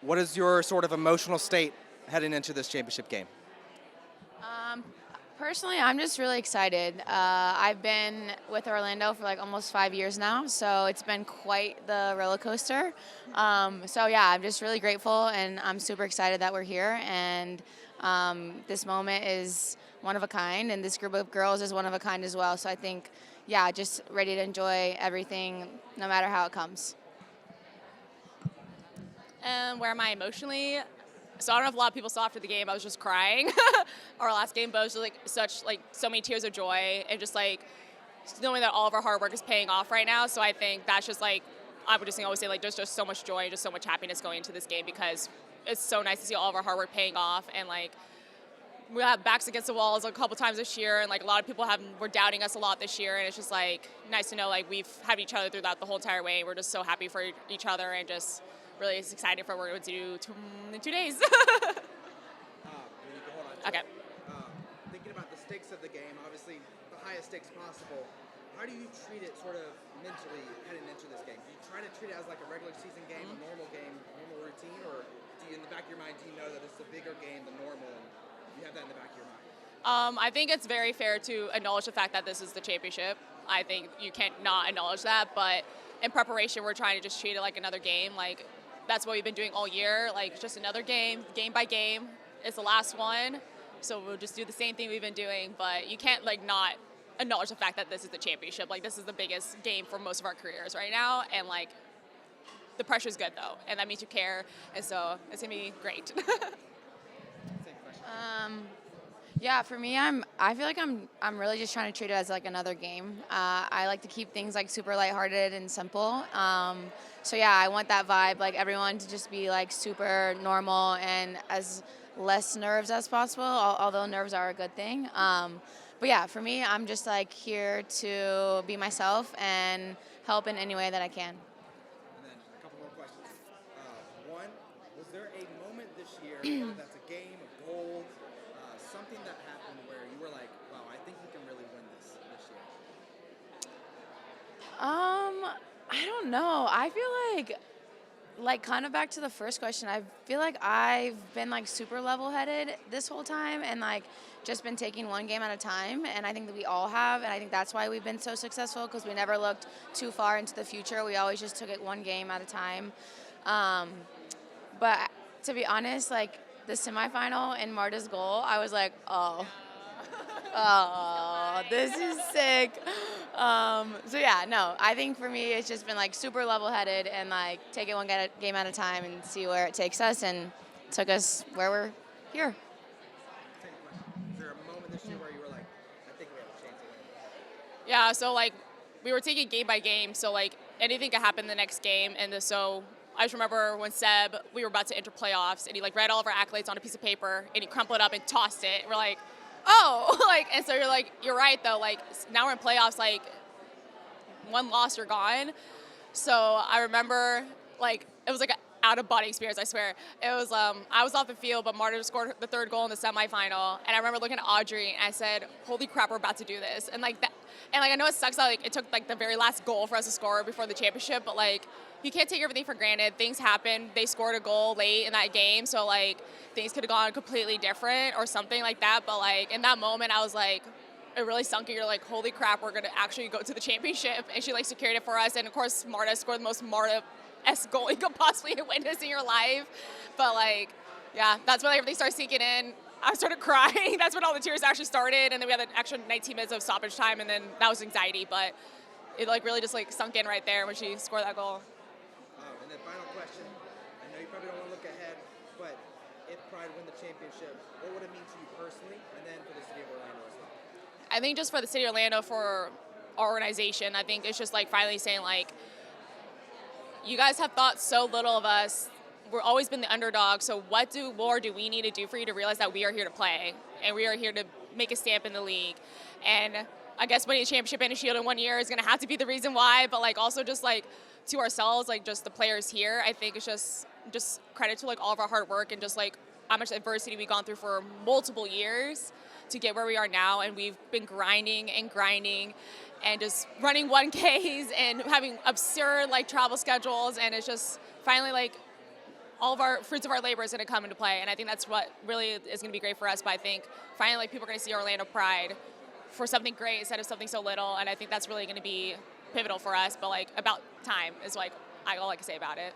What is your sort of emotional state heading into this championship game? Um, Personally, I'm just really excited. I've been with Orlando for like almost 5 years now, so it's been quite the roller coaster. So yeah, I'm just really grateful, and I'm super excited that we're here. And this moment is one of a kind, and this group of girls is one of a kind as well. So I think, yeah, just ready to enjoy everything, no matter how it comes. And where am I emotionally? So I don't know if a lot of people saw after the game, I was just crying. Our last game, but it was just so many tears of joy and just like knowing that all of our hard work is paying off right now. So I think that's just like, I would just always say like there's just so much joy and just so much happiness going into this game because it's so nice to see all of our hard work paying off. And like we have backs against the walls a couple times this year, and like a lot of people were doubting us a lot this year, and it's just like nice to know like we've had each other through that the whole entire way. We're just so happy for each other and just really excited for what we're going to do in 2 days. Okay. Thinking about the stakes of the game, obviously the highest stakes possible. How do you treat it sort of mentally heading into this game? Do you try to treat it as like a regular season game, a normal game, normal routine, or do you, in the back of your mind, do you know that it's a bigger game than normal and you have that in the back of your mind? I think it's very fair to acknowledge the fact that this is the championship. I think you can't not acknowledge that, but in preparation, we're trying to just treat it like another game. Like that's what we've been doing all year. Like just another game, game by game. It's the last one, so we'll just do the same thing we've been doing. But you can't like not acknowledge the fact that this is the championship. Like this is the biggest game for most of our careers right now, and like the pressure's good though, and that means you care, and so it's gonna be great. Yeah, for me, I feel like I'm really just trying to treat it as like another game. I like to keep things like super lighthearted and simple. So yeah, I want that vibe, like everyone to just be like super normal and as less nerves as possible, although nerves are a good thing. But yeah, for me, I'm just like here to be myself and help in any way that I can. And then a couple more questions. One, was there a moment this year, whether that's a game, a goal, something that happened where you were like, wow, I think we can really win this year? I don't know. I feel like kind of back to the first question, I feel like I've been like super level-headed this whole time and like just been taking one game at a time, and I think that we all have, and I think that's why we've been so successful because we never looked too far into the future. We always just took it one game at a time. But to be honest, like the semifinal and Marta's goal, I was like, oh, this is sick. So yeah, no, I think for me it's just been like super level-headed and like take it one game at a time and see where it takes us, and took us where we're here. Second question. Is there a moment this year where you were like, I think we have a chance of winning? Yeah, so like we were taking game by game, so like anything could happen the next game, and so I just remember when we were about to enter playoffs, and he like read all of our accolades on a piece of paper, and he crumpled it up and tossed it. We're like, oh, like, and so you're like, you're right though. Like now we're in playoffs, like one loss, you're gone. So I remember like it was like an out of body experience. I swear it was. I was off the field, but Marta scored the third goal in the semifinal, and I remember looking at Audrey and I said, "Holy crap, we're about to do this!" And like that, and like I know it sucks that like it took like the very last goal for us to score before the championship, but like you can't take everything for granted. Things happen. They scored a goal late in that game, so like things could have gone completely different or something like that. But like in that moment, I was like, it really sunk in. You're like, holy crap, we're gonna actually go to the championship, and she like secured it for us. And of course, Marta scored the most Marta-esque goal you could possibly witness in your life. But like, yeah, that's when everything started sinking in. I started crying. That's when all the tears actually started, and then we had an extra 19 minutes of stoppage time, and then that was anxiety. But it like really just like sunk in right there when she scored that goal. And then final question. I know you probably don't want to look ahead, but if Pride win the championship, what would it mean to you personally, and then for the city of Orlando as well? I think just for the city of Orlando, for our organization, I think it's just like finally saying like, you guys have thought so little of us. We're always been the underdog. So what more do we need to do for you to realize that we are here to play and we are here to make a stamp in the league? And I guess winning a championship and a shield in 1 year is going to have to be the reason why. But like also just like to ourselves, like just the players here, I think it's just credit to like all of our hard work and just like how much adversity we've gone through for multiple years to get where we are now. And we've been grinding and just running 1Ks and having absurd like travel schedules. And it's just finally like all of our fruits of our labor is going to come into play, and I think that's what really is going to be great for us. But I think finally, like, people are going to see Orlando Pride for something great instead of something so little, and I think that's really going to be pivotal for us. But like, about time is like all I can say about it.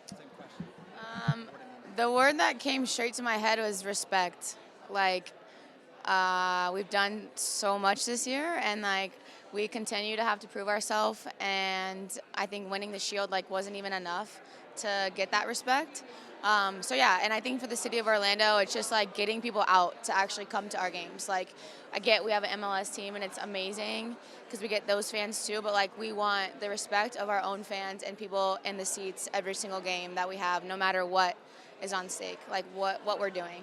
Same question. The word that came straight to my head was respect. Like, we've done so much this year, and like we continue to have to prove ourselves. And I think winning the Shield like wasn't even enough to get that respect. So yeah, and I think for the city of Orlando, it's just like getting people out to actually come to our games. Like, I get we have an MLS team and it's amazing because we get those fans too, but like we want the respect of our own fans and people in the seats every single game that we have, no matter what is on stake, like what we're doing.